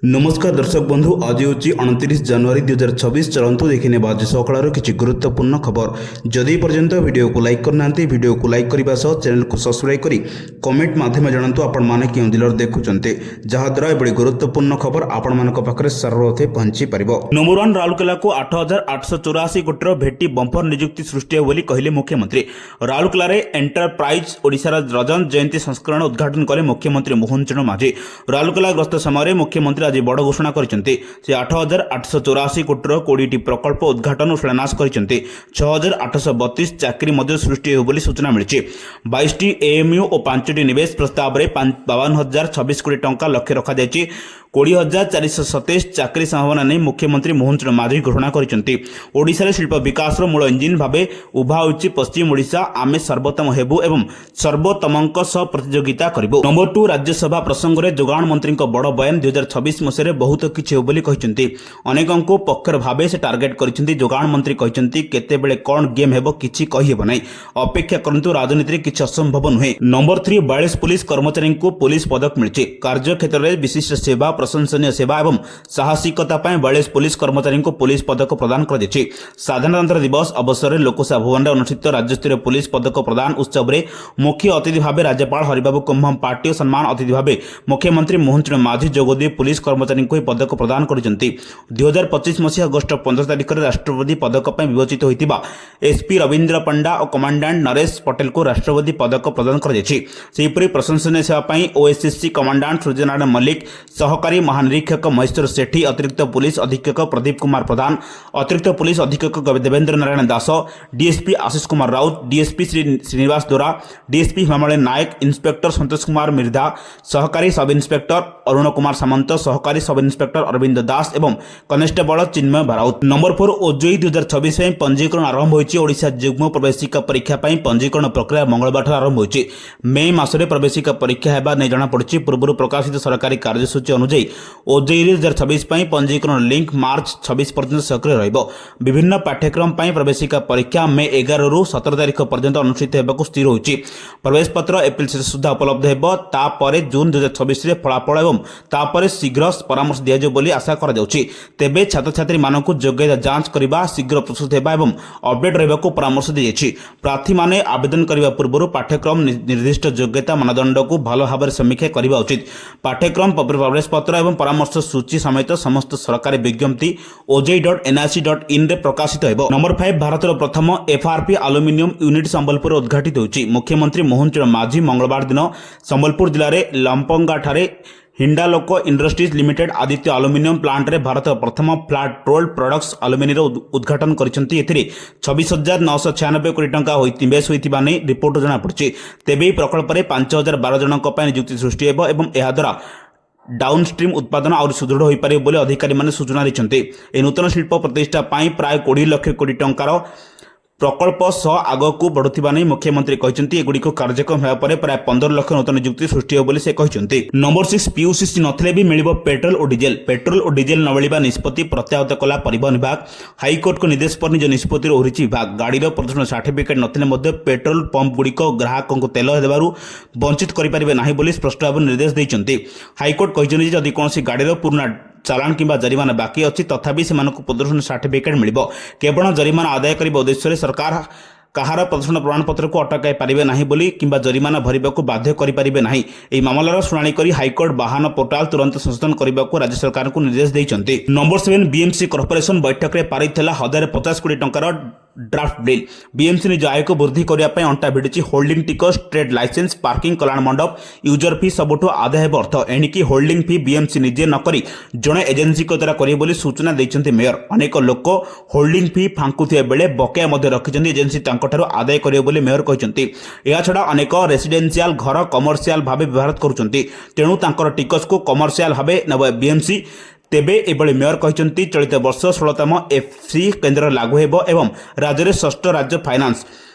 नमस्कार दर्शक बंधु आज हूँ 29 जनवरी 2026 चलतु देखने आज सकाल किसी गुरुत्वपूर्ण खबर जदि पर्यंत वीडियो को लाइक करना वीडियो को लाइक करने चैनल को सब्सक्राइब करी कमेंट माध्यम जानतु आपण मैंने क्यों जिले देखुंते जहाद्वारा एभली गुरुत्वपूर्ण खबर आपण मान पाखे सर्वथे पहुंची पार। नंबर 1 राउरकेला को 8,884 कोटी भेटी बंपर नियुक्ति सृष्टि होली कहले मुख्यमंत्री। राउरकेला एंटरप्राइज ओडिशार रजन जयंती संस्करण उद्घाटन कले मुख्यमंत्री मोहन चरण माझी। राउरकेला गस्त समय मुख्यमंत्री आज बड़ घोषणा करते 8,884 कोटी 20टी प्रकल्प उद्घाटन और शिलान्यास करते 6,832 चाकरी सृष्टि हो सूचना मिली। 22टी एएमयू और 5टी निवेश प्रस्ताव में 52,026 कोटी टंका लक्ष्य रखा 20,427 चाकरी संभावना नहीं मुख्यमंत्री मोहन चरण माझी घोषणा करते। ओडिशा शिल्प विकास मूल इंजिन भाव उभा होइछि पश्चिम ओडिशा आमे सर्वोत्तम हेबु एवं सर्वोत्तमंक सह प्रतियोगिता करिबो। नंबर 2 राज्यसभा प्रसंग में जोगाण मंत्री बड़ बयान 2026 मसीह बहुत किछि हो बोली कहिसेंती। अनेकंको पक्षर भावे से टार्गेट करिसेंती। जोगाण मंत्री कहिसेंती केतेबेले कोन गेम हेबो किछि कहि हेबो नै, अपेक्षा करंतु राजनीति किछि असंभव नुहे। नंबर 3 42 पुलिस कर्मचारी को पुलिस पदक मिलछि। कार्य क्षेत्र में विशिष्ट सेवा प्रशंसनीय सेवा एवं साहसिकता 42 पुलिस कर्मचारी को पुलिस पदक प्रदान कर साधारणतंत्र दिवस अवसर में लोकसभा भवन में अनुष्ठित राज्यस्तरीय पुलिस पदक प्रदान उत्सव में मुख्य अतिथि भाव राज्यपाल हरिबाबू कुंभम पार्टी और सम्मान अतिथि भाव मुख्यमंत्री मोहन चरण माझी जोगदे पुलिस कर्मचारी को पदक प्रदान कर 2025 मसीह अगस्ट 15 तारिख में राष्ट्रपति पदक विवेचित होता एसपी रवींद्र पंडा और कमांडेंट नरेश पटेल को राष्ट्रपति पदक प्रदान कर प्रशंसनीय सेवा ओएसएससी कमांडेंट सूर्यनारायण मल्लिक, सहकारी महानिरीक्षक महेश्वर सेठी, अतिरिक्त पुलिस अधीक्षक प्रदीप कुमार प्रधान, अतिरिक्त पुलिस अधीक्षक देवेंद्र नारायण दास, डीएसपी आशीष कुमार राउत, डीएसपी श्रीनिवास दोरा, डीएसपी हिमामय नायक, इंस्पेक्टर संतोष कुमार मिर्धा, सहकारी सब इंस्पेक्टर अरुण कुमार सामंत, सहकारी सब इंस्पेक्टर अरविंद दास एवं कनेस्टेबल चिन्मय राउत। नंबर 4 ओजेई 2026 में पंजीकरण आरंभ होइछि। ओडिशा युग्म प्रवेशिका परीक्षा पंजीकरण प्रक्रिया मंगलवार आरंभ होइछि। मे मासरे प्रवेशिका परीक्षा हेबा नै जणा पड़छि। पूर्व प्रकाशित सरकारी कार्यसूची अनुसार ओजेई 2026 पंजीकरण लिंक मार्च 26 पर्यंत सक्रिय रहिबो। विभिन्न पाठ्यक्रम प्रवेशिका परीक्षा मे 11 रु 17 तारिख पर्यंत अनुष्ठित हेबाकु स्थिर होइछि। प्रवेश पत्र एप्रिल शेष सुधा उपलब्ध हेबो। तापरे जून 2026 रे फलाफल एवं तापरे शीघ्र परामर्श दिया जो बोली आशा करा जाउछि। तेबे छात्र छात्री मानकु योग्यता जांच करिबा, शीघ्र प्रस्तुत हेबा एवं अपडेट रहिबाकु परामर्श दियछि। प्रार्थी माने आवेदन करिबा पूर्व पाठ्यक्रम निर्दिष्ट योग्यता मानदंड को भल भाव समीक्षा करिबा उचित। पाठ्यक्रम प्रवेश पत्र एवं परामर्श सूची समेत समस्त सरकारी विज्ञप्ति ojei.nic.in रे प्रकाशित हेबो। नंबर 5 भारतर प्रथम एफआरपी एल्युमिनियम यूनिट संबलपुर उद्घाटित होइछि। मुख्यमंत्री मोहन चरण माझी मंगलवार दिन संबलपुर जिले में लंपंगा ठारे Hindalco industries limited Aditya aluminium plant रे भारत प्रथम फ्लैट रोल्ड प्रोडक्ट्स एल्युमिनियम उद्घाटन करिसेंती। एथिरे 26,996 कोटी टंका निवेश होइतिबा नै रिपोर्ट जणा पड़छि। तेबे प्रकल्प रे 5,012 जनक पय नियुक्ति सृष्टि हेबो एवं एहा द्वारा डाउनस्ट्रीम उत्पादन और सुदृढ़ हो पारे बोले अधिकारी माने सूचना दैछन्ते। ए नूतन शिल्प प्रतिष्ठा पाई प्राय 20 लाख कोटी टंकार प्रकल्प सह आगक बढ़ुवा नहीं मुख्यमंत्री कहते। एगुड़िक कार्यक्रम होगा प्राय 15 लाख नूतन नियुक्ति सृष्टि हो बोली से कहते। नंबर 6 पीयूसी नथिले भी मिलिबो पेट्रोल और डीजेल न मिलवा निष्पत्ति प्रत्याहत कला परिवहन विभाग। हाईकोर्ट को निर्देश पर निज निष्पत्ति ओह्रिछि विभाग। गाड़ीर प्रदूषण सर्टिफिकेट नथिले पेट्रोल पंप गुड़िक ग्राहकों को तेल देवारू वंचित करें ना बोली स्पष्ट भाव निर्देश देते। हाईकोर्ट कहते जदि कौन गाड़ीर पुराना चालान किंबा जरिमाना बाकी अच्छी तथापि से प्रदूषण सर्टिफिकेट मिलिबो। केवल जरिमाना आदाय करने उद्देश्य सरकार कहार प्रदूषण प्रमाणपत्र को अटकाई पारे ना बोली किंबा जरिमाना भरने को बाध्य करें ना। यह मामलार शुणाणी कर हाईकोर्ट वाहन पोर्टाल तुरंत संशोधन करने को राज्य सरकार को निर्देश देते। नंबर 7 बीएमसी कॉर्पोरेशन बैठक में पारित 1,050 कोटी टंकार ड्राफ्ट बिल। बीएमसी निज आय को वृद्धि करने अंटा भिड़ी होल्डिंग टिकस, ट्रेड लाइसेंस, पार्किंग, कल्याण मंडप, यूजर फी सबुठू आदाय हेब अर्थ। एणिकी होल्डिंग फी बीएमसी निजे नकरी जड़े एजेन्सी द्वारा करेंगे सूचना देते मेयर। अनेक लोक होल्डिंग फी फांकुथिया बेले बकेया रखिंट एजेन्सी आदाय करेंगे मेयर कहते। यह छड़ा अनेक रेसिडेंशियल घर कमर्शियल भाव व्यवहार करुँच तेणु तांकर टिकस को कमर्शियल भाव नब बीएमसी। तेबे एभली मेयर कहते चलित वर्ष 16तम एफसी केन्द्र लागू हेबो एवं राज्य में षष्ठ राज्य फाइनान्स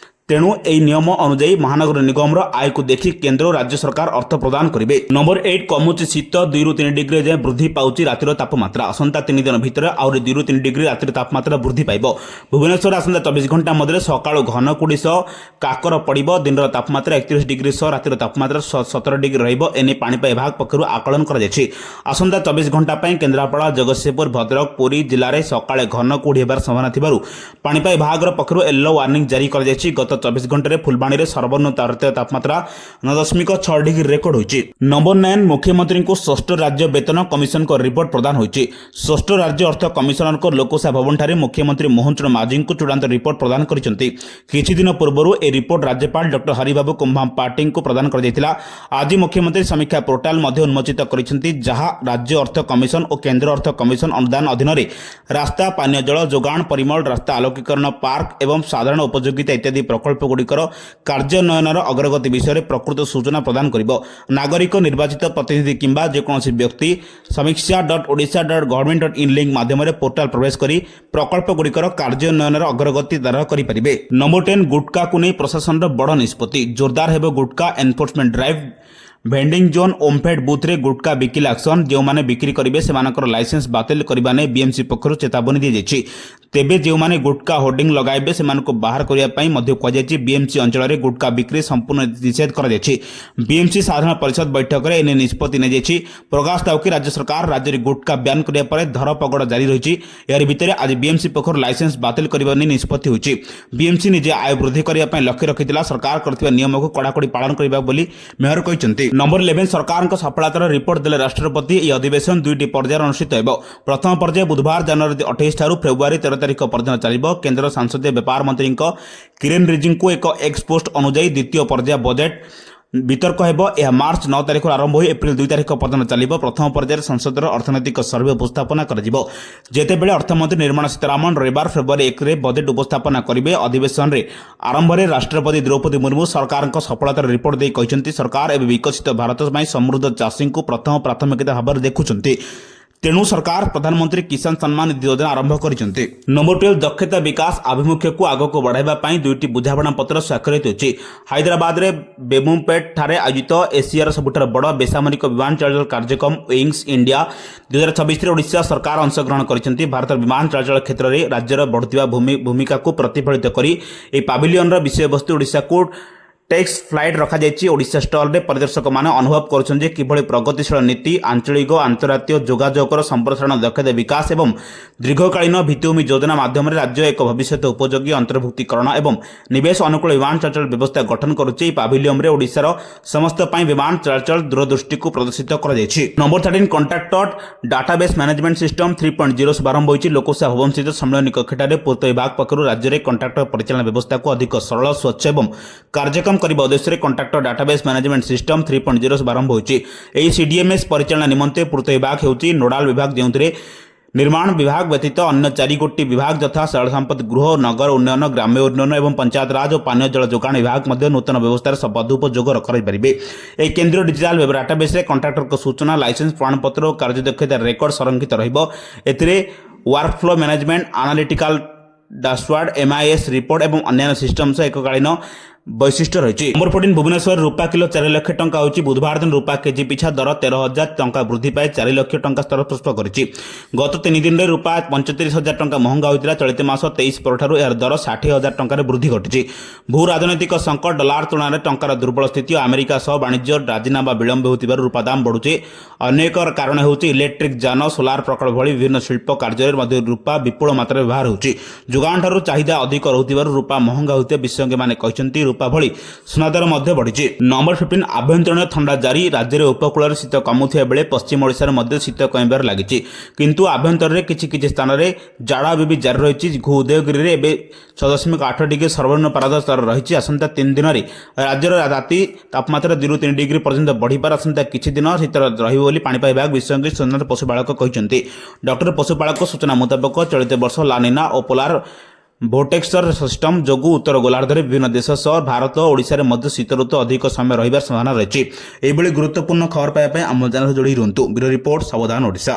तेणु ଏହି ନିୟମ ଅନୁଯାୟୀ ମହାନଗର ନିଗମର ଆୟକୁ ଦେଖି କେନ୍ଦ୍ର ଓ ରାଜ୍ୟ ସରକାର ଅର୍ଥ ପ୍ରଦାନ କରିବେ। ନମ୍ବର 8 କମୁଛି ଶୀତ 2 ରୁ 3 ଡିଗ୍ରୀ ଯାଏଁ ବୃଦ୍ଧି ପାଉଛି ରାତିର ତାପମାତ୍ରା। ଆସନ୍ତା 3 ଦିନ ଭିତରେ ଆହୁରି 2 ରୁ 3 ଡିଗ୍ରୀ ରାତିର ତାପମାତ୍ରା ବୃଦ୍ଧି ପାଇବ। ଭୁବନେଶ୍ୱର ଆସନ୍ତା 24 ଘଣ୍ଟା ମଧ୍ୟରେ ସକାଳୁ ଘନ କୁହୁଡ଼ି ସହ କାକର ପଡ଼ିବ। ଦିନର ତାପମାତ୍ରା 31 ଡିଗ୍ରୀ ସହ ରାତିର ତାପମାତ୍ରା 17 ଡିଗ୍ରୀ ରହିବ। ଏନେଇ ପାଣିପାଗ ବିଭାଗ ପକ୍ଷରୁ ଆକଳନ କରାଯାଇଛି। ଆସନ୍ତା 24 ଘଣ୍ଟା ପାଇଁ କେନ୍ଦ୍ରାପଡ଼ା, ଜଗତସିଂହପୁର, ଭଦ୍ରକ, ପୁରୀ ଜିଲ୍ଲାରେ ସକାଳେ ଘନ କୁହୁଡ଼ି ହେବାର ସମ୍ଭାବନା ଥିବାରୁ ପାଣିପାଗ ବିଭାଗର ପକ୍ଷରୁ ୟେଲୋ ୱାର୍ଣ୍ଣିଂ ଜାରି କରାଯାଇଛି। ଗତ 24 ଘଣ୍ଟାରେ ଫୁଲବାଣୀରେ ସର୍ବନିମ୍ନ ରାତିର ତାପମାତ୍ରା 9.6 ଡିଗ୍ରୀ ରେକର୍ଡ ହୋଇଛି। ନମ୍ବର 9 ମୁଖ୍ୟମନ୍ତ୍ରୀଙ୍କୁ ଷଷ୍ଠ ରାଜ୍ୟ ବେତନ କମିଶନଙ୍କ ରିପୋର୍ଟ ପ୍ରଦାନ ହୋଇଛି। ଷଷ୍ଠ ରାଜ୍ୟ ଅର୍ଥ କମିଶନରଙ୍କ ଲୋକସେବା ଭବନଠାରେ ମୁଖ୍ୟମନ୍ତ୍ରୀ ମୋହନ ଚରଣ ମାଝୀଙ୍କୁ ଚୂଡ଼ାନ୍ତ ରିପୋର୍ଟ ପ୍ରଦାନ କରିଛନ୍ତି। କିଛି ଦିନ ପୂର୍ବରୁ ଏହି ରିପୋର୍ଟ ରାଜ୍ୟପାଳ ଡକ୍ଟର ହରିବାବୁ କୁମ୍ଭାପାଟିଙ୍କୁ ପ୍ରଦାନ କରାଯାଇଥିଲା। ଆଜି ମୁଖ୍ୟମନ୍ତ୍ରୀ ସମୀକ୍ଷା ପୋର୍ଟାଲ ମଧ୍ୟ ଉନ୍ମୋଚିତ କରିଛନ୍ତି, ଯାହା ରାଜ୍ୟ ଅର୍ଥ କମିଶନ ଓ କେନ୍ଦ୍ର ଅର୍ଥ କମିଶନ ଅନୁଦାନ ଅଧୀନରେ ରାସ୍ତା, ପାନୀୟ ଜଳ ଯୋଗାଣ, ପରିମଳ, ରାସ୍ତା ଆଲୋକୀକରଣ, ପାର୍କ ଏବଂ ସାଧାରଣ ଉପଯୋଗିତା ଇତ୍ୟାଦି ପ୍ରକଳ୍ପଗୁଡ଼ିକର କାର୍ଯ୍ୟାନ୍ୱୟନର ଅଗ୍ରଗତି ବିଷୟରେ ପ୍ରକୃତ ସୂଚନା ପ୍ରଦାନ କରିବ। ନାଗରିକ, ନିର୍ବାଚିତ ପ୍ରତିନିଧି କିମ୍ବା ଯେକୌଣସି ବ୍ୟକ୍ତି samixia.odisha.government.in ଲିଙ୍କ ମାଧ୍ୟମରେ ପୋର୍ଟାଲ ପ୍ରବେଶ କରି ପ୍ରକଳ୍ପଗୁଡ଼ିକର କାର୍ଯ୍ୟାନ୍ୱୟନର ଅଗ୍ରଗତି ଦାର କରିପାରିବେ। ନମ୍ବର 10 ଗୁଟକାକୁ ନେଇ ପ୍ରଶାସନର ବଡ଼ ନିଷ୍ପତ୍ତି। ଜୋରଦାର ହେବ gutkha enforcement drive. Vending zone, OMFED ବୁଥରେ ଗୁଟକା ବିକିଲେ ଆକ୍ସନ। ଯେଉଁମାନେ ବିକ୍ରି କରିବେ ସେମାନଙ୍କର ଲାଇସେନ୍ସ ବାତିଲ କରିବା ନେଇ ବିଏମ୍ସି ପକ୍ଷରୁ ଚେତାବନୀ ଦିଆଯାଇଛି। ତେବେ ଯେଉଁମାନେ ଗୁଟକା ହୋର୍ଡିଂ ଲଗାଇବେ ସେମାନଙ୍କୁ ବାହାର କରିବା ପାଇଁ ମଧ୍ୟ କୁହାଯାଇଛି। ବିଏମ୍ସି ଅଞ୍ଚଳରେ ଗୁଟକା ବିକ୍ରି ସମ୍ପୂର୍ଣ୍ଣ ନିଷେଧ କରାଯାଇଛି। ବିଏମ୍ସି ସାଧାରଣ ପରିଷଦ ବୈଠକରେ ଏନେଇ ନିଷ୍ପତ୍ତି ନିଆଯାଇଛି। ପ୍ରକାଶ ଦାଉକି ରାଜ୍ୟ ସରକାର ରାଜ୍ୟରେ ଗୁଟକା ବ୍ୟାନ୍ କରିବା ପରେ ଧରପଗଡ଼ ଜାରି ରହିଛି। ଏହାରି ଭିତରେ ଆଜି ବିଏମ୍ସି ପକ୍ଷରୁ ଲାଇସେନ୍ସ ବାତିଲ କରିବା ନେଇ ନିଷ୍ପତ୍ତି ହୋଇଛି। ବିଏମ୍ସି ନିଜେ ଆୟ ବୃଦ୍ଧି କରିବା ପାଇଁ ଲକ୍ଷ୍ୟ ରଖିଥିଲା। ସରକାର କରିଥିବା ନିୟମକୁ କଡ଼ାକଡ଼ି ପାଳନ କରିବା ବୋଲି ମେୟର କହିଛନ୍ତି। ନମ୍ବର 11 ସରକାରଙ୍କ ସଫଳତାର ରିପୋର୍ଟ ଦେଲେ ରାଷ୍ଟ୍ରପତି। ଏହି ଅଧିବେଶନ 2ଟି ପର୍ଯ୍ୟାୟରେ ଅନୁଷ୍ଠିତ ହେବ। ପ୍ରଥମ ପର୍ଯ୍ୟାୟ ବୁଧବାର ଜାନୁଆରୀ 28 ଠାରୁ ଫେବୃଆରୀ 13 ତାରିଖ ପର୍ଯ୍ୟନ୍ତ ଚାଲିବ। କେନ୍ଦ୍ର ସଂସଦୀୟ ବ୍ୟାପାର ମନ୍ତ୍ରୀଙ୍କ କିରେନ୍ ରିଜିଜୁଙ୍କ ଏକ ଏକ୍ସ ପୋଷ୍ଟ ଅନୁଯାୟୀ ଦ୍ୱିତୀୟ ପର୍ଯ୍ୟାୟ ବଜେଟ୍ ବିତର୍କ ହେବ। ଏହା ମାର୍ଚ୍ଚ 9 ତାରିଖରୁ ଆରମ୍ଭ ହୋଇ ଏପ୍ରିଲ 2 ତାରିଖ ପର୍ଯ୍ୟନ୍ତ ଚାଲିବ। ପ୍ରଥମ ପର୍ଯ୍ୟାୟରେ ସଂସଦର ଅର୍ଥନୈତିକ ସର୍ଭେ ଉପସ୍ଥାପନା କରାଯିବ, ଯେତେବେଳେ ଅର୍ଥମନ୍ତ୍ରୀ ନିର୍ମଳା ସୀତାରମଣ ରବିବାର ଫେବୃଆରୀ 1ରେ ବଜେଟ୍ ଉପସ୍ଥାପନା କରିବେ। ଅଧିବେଶନରେ ଆରମ୍ଭରେ ରାଷ୍ଟ୍ରପତି ଦ୍ରୌପଦୀ ମୁର୍ମୁ ସରକାରଙ୍କ ସଫଳତାର ରିପୋର୍ଟ ଦେଇ କହିଛନ୍ତି, ସରକାର ଏବେ ବିକଶିତ ଭାରତ ପାଇଁ ସମୃଦ୍ଧ ଚାଷୀଙ୍କୁ ପ୍ରଥମ ପ୍ରାଥମିକତା ଭାବରେ ଦେଖୁଛନ୍ତି। ତେଣୁ ସରକାର ପ୍ରଧାନମନ୍ତ୍ରୀ କିଷାନ ସମ୍ମାନ ନିଧି ଯୋଜନା ଆରମ୍ଭ କରିଛନ୍ତି। ନମ୍ବର 12 ଦକ୍ଷତା ବିକାଶ ଆଭିମୁଖ୍ୟକୁ ଆଗକୁ ବଢ଼ାଇବା ପାଇଁ 2ଟି ବୁଝାମଣା ପତ୍ର ସ୍ୱାକ୍ଷରିତ ହୋଇଛି। ହାଇଦ୍ରାବାଦରେ ବେଗୁମପେଟ ଠାରେ ଆୟୋଜିତ ଏସିଆର ସବୁଠାରୁ ବଡ଼ ବେସାମରିକ ବିମାନ ଚଳାଚଳ କାର୍ଯ୍ୟକ୍ରମ ୱିଙ୍ଗସ୍ ଇଣ୍ଡିଆ 2026ରେ ଓଡ଼ିଶା ସରକାର ଅଂଶଗ୍ରହଣ କରିଛନ୍ତି। ଭାରତର ବିମାନ ଚଳାଚଳ କ୍ଷେତ୍ରରେ ରାଜ୍ୟର ବଢ଼ୁଥିବା ଭୂମିକାକୁ ପ୍ରତିଫଳିତ କରି ଏହି ପାଭିଲିୟନର ବିଷୟବସ୍ତୁ ଓଡ଼ିଶାକୁ ଟେକ୍ସ ଫ୍ଲାଇଟ୍ ରଖାଯାଇଛି। ଓଡ଼ିଶା ଷ୍ଟଲ୍ରେ ପରିଦର୍ଶକମାନେ ଅନୁଭବ କରୁଛନ୍ତି ଯେ କିଭଳି ପ୍ରଗତିଶୀଳ ନୀତି, ଆଞ୍ଚଳିକ ଆନ୍ତର୍ଜାତୀୟ ଯୋଗାଯୋଗର ସମ୍ପ୍ରସାରଣ, ଦକ୍ଷତା ବିକାଶ ଏବଂ ଦୀର୍ଘକାଳୀନ ଭିତ୍ତିଭୂମି ଯୋଜନା ମାଧ୍ୟମରେ ରାଜ୍ୟ ଏକ ଭବିଷ୍ୟତ ଉପଯୋଗୀ ଅନ୍ତର୍ଭୁକ୍ତିକରଣ ଏବଂ ନିବେଶ ଅନୁକୂଳ ବିମାନ ଚଳାଚଳ ବ୍ୟବସ୍ଥା ଗଠନ କରୁଛି। ଏହି ପାଭିଲିୟନରେ ଓଡ଼ିଶାର ସମସ୍ତ ପାଇଁ ବିମାନ ଚଳାଚଳ ଦୂରଦୃଷ୍ଟିକୁ ପ୍ରଦର୍ଶିତ କରାଯାଇଛି। Number 13 contractor database management system 3.0 ଶୁଭାରମ୍ଭ ହୋଇଛି। ଲୋକସେବା ଭବନସ୍ଥିତ ସମ୍ମିଳନୀ କକ୍ଷଠାରେ ପୂର୍ତ୍ତ ବିଭାଗ ପକ୍ଷରୁ ରାଜ୍ୟରେ କଣ୍ଟ୍ରାକ୍ଟର ପରିଚାଳନା ବ୍ୟବସ୍ଥାକୁ ଅଧିକ ସରଳ, ସ୍ୱଚ୍ଛ ଏବଂ କାର୍ଯ୍ୟକ୍ଷମ କରିବା ଉଦ୍ଦେଶ୍ୟରେ କଣ୍ଟ୍ରାକ୍ଟର ଡାଟାବେସ୍ ମ୍ୟାନେଜମେଣ୍ଟ ସିଷ୍ଟମ 3.0 ଶୁଭାରମ୍ଭ ହୋଇଛି। ଏହି ସିଡିଏମ୍ଏସ୍ ପରିଚାଳନା ନିମନ୍ତେ ପୂର୍ତ୍ତ ବିଭାଗ ହେଉଛି ନୋଡାଲ ବିଭାଗ, ଯେଉଁଥିରେ ନିର୍ମାଣ ବିଭାଗ ବ୍ୟତୀତ ଅନ୍ୟ 4ଗୋଟି ବିଭାଗ ଯଥା ଶୈଳ ସମ୍ପତ୍ତି, ଗୃହ, ନଗର ଉନ୍ନୟନ, ଗ୍ରାମ୍ୟ ଉନ୍ନୟନ ଏବଂ ପଞ୍ଚାୟତ ରାଜ ଓ ପାନୀୟ ଜଳ ଯୋଗାଣ ବିଭାଗ ମଧ୍ୟ ନୂତନ ବ୍ୟବସ୍ଥାର ସଦୁପଯୋଗ କରିପାରିବେ। ଏହି କେନ୍ଦ୍ରୀୟ ଡିଜିଟାଲ ଡାଟାବେସ୍ରେ କଣ୍ଟ୍ରାକ୍ଟରଙ୍କ ସୂଚନା, ଲାଇସେନ୍ସ ପ୍ରମାଣପତ୍ର ଓ କାର୍ଯ୍ୟଦକ୍ଷତା ରେକର୍ଡ ସଂରକ୍ଷିତ ରହିବ। ଏଥିରେ workflow management, analytical dashboard, MIS report ଏବଂ ଅନ୍ୟାନ୍ୟ ସିଷ୍ଟମ ସହ ଏକକାଳୀନ ବୈଶିଷ୍ଟ୍ୟ ରହିଛି। ନମ୍ବର 14 ଭୁବନେଶ୍ୱର ରୂପା କିଲୋ 4 ଲକ୍ଷ ଟଙ୍କା ହେଉଛି। ବୁଧବାର ଦିନ ରୂପା କେଜି ପିଛା ଦର 13,000 ଟଙ୍କା ବୃଦ୍ଧି ପାଇ 4 ଲକ୍ଷ ଟଙ୍କା ସ୍ତର ସ୍ପର୍ଶ କରିଛି। ଗତ 3 ଦିନରେ ରୂପା 75,000 ଟଙ୍କା ମହଙ୍ଗା ହୋଇଥିଲା। ଚଳିତ ମାସ 23 ପରଠାରୁ ଏହାର ଦର 60,000 ଟଙ୍କାରେ ବୃଦ୍ଧି ଘଟିଛି। ଭୂ ରାଜନୈତିକ ସଙ୍କଟ, ଡଲାର ତୁଳନାରେ ଟଙ୍କାର ଦୁର୍ବଳ ସ୍ଥିତି ଓ ଆମେରିକା ସହ ବାଣିଜ୍ୟ ରାଜିନାମା ବିଳମ୍ବ ହେଉଥିବାରୁ ରୂପା ଦାମ ବଢ଼ୁଛି। ଅନ୍ୟ ଏକ କାରଣ ହେଉଛି ଇଲେକ୍ଟ୍ରିକ୍ ଯାନ, ସୋଲାର ପ୍ରକଳ୍ପ ଭଳି ବିଭିନ୍ନ ଶିଳ୍ପ କାର୍ଯ୍ୟରେ ମଧ୍ୟ ରୂପା ବିପୁଳ ମାତ୍ରାରେ ବ୍ୟବହାର ହେଉଛି। ଯୋଗାଣଠାରୁ ଚାହିଦା ଅଧିକ ରହୁଥିବାରୁ ରୂପା ମହଙ୍ଗା ହେଉଥିବା ବିଶେଷଜ୍ଞମାନେ କହିଛନ୍ତି। ରୂପା ଭଳି ସୁନାଦର ମଧ୍ୟ ବଢ଼ିଛି। ନମ୍ବର 15 ଆଭ୍ୟନ୍ତରୀଣ ଥଣ୍ଡା ଜାରି। ରାଜ୍ୟରେ ଉପକୂଳରେ ଶୀତ କମୁଥିବା ବେଳେ ପଶ୍ଚିମ ଓଡ଼ିଶାରେ ମଧ୍ୟ ଶୀତ କମିବାରେ ଲାଗିଛି, କିନ୍ତୁ ଆଭ୍ୟନ୍ତରରେ କିଛି ସ୍ଥାନରେ ଜାଡ଼ ଏବେ ବି ଜାରି ରହିଛି। ଉଦୟଗିରିରେ ଏବେ 6.8 ଡିଗ୍ରୀ ସର୍ବନିମ୍ନ ପାରଦ ସ୍ତର ରହିଛି। ଆସନ୍ତା 3 ଦିନରେ ରାଜ୍ୟର ରାତି ତାପମାତ୍ରା 2 ରୁ 3 ଡିଗ୍ରୀ ପର୍ଯ୍ୟନ୍ତ ବଢ଼ିପାରେ। ଆସନ୍ତା କିଛି ଦିନ ଶୀତ ରହିବ ବୋଲି ପାଣିପାଗ ବିଭାଗ ବିଶେଷଜ୍ଞ ସୁରେନ୍ଦ୍ର ପଶୁପାଳକ କହିଛନ୍ତି। ଡକ୍ଟର ପଶୁପାଳକ ସୂଚନା ମୁତାବକ ଚଳିତ ବର୍ଷ ଲାନିନା ଓ ପୋଲାର ଭୋର୍ଟେକ୍ସର ସିଷ୍ଟମ ଯୋଗୁଁ ଉତ୍ତର ଗୋଲାର୍ଦ୍ଧରେ ବିଭିନ୍ନ ଦେଶ ସହ ଭାରତ ଓ ଓଡ଼ିଶାରେ ମଧ୍ୟ ଶୀତ ଋତୁ ଅଧିକ ସମୟ ରହିବାର ସମ୍ଭାବନା ରହିଛି। ଏହିଭଳି ଗୁରୁତ୍ୱପୂର୍ଣ୍ଣ ଖବର ପାଇବା ପାଇଁ ଆମ ଚ୍ୟାନେଲ ଯୋଡ଼ି ରୁହନ୍ତୁ। ବ୍ୟୁରୋ ରିପୋର୍ଟ, ସାବଧାନ ଓଡ଼ିଶା।